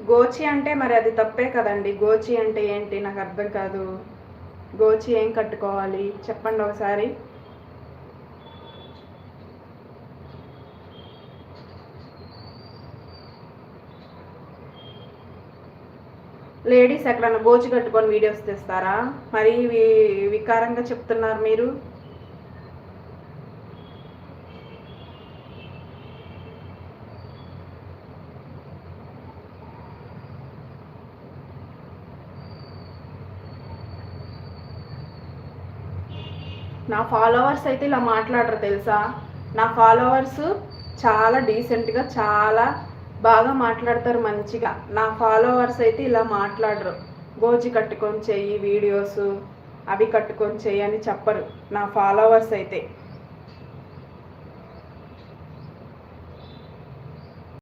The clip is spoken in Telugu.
గోచి అంటే మరి అది తప్పే కదండి. గోచి అంటే ఏంటి నాకు అర్థం కాదు. గోచి ఏం కట్టుకోవాలి చెప్పండి ఒకసారి. లేడీస్ ఎక్కడన్నా గోచి కట్టుకొని వీడియోస్ తీస్తారా? మరి వికారంగా చెప్తున్నారు మీరు. నా ఫాలోవర్స్ అయితే ఇలా మాట్లాడరు తెలుసా. నా ఫాలోవర్స్ చాలా డీసెంట్గా చాలా బాగా మాట్లాడతారు మంచిగా. నా ఫాలోవర్స్ అయితే ఇలా మాట్లాడరు. గోజి కట్టుకొని చెయ్యి వీడియోస్ అవి కట్టుకొని చెయ్యి అని చెప్పరు నా ఫాలోవర్స్ అయితే.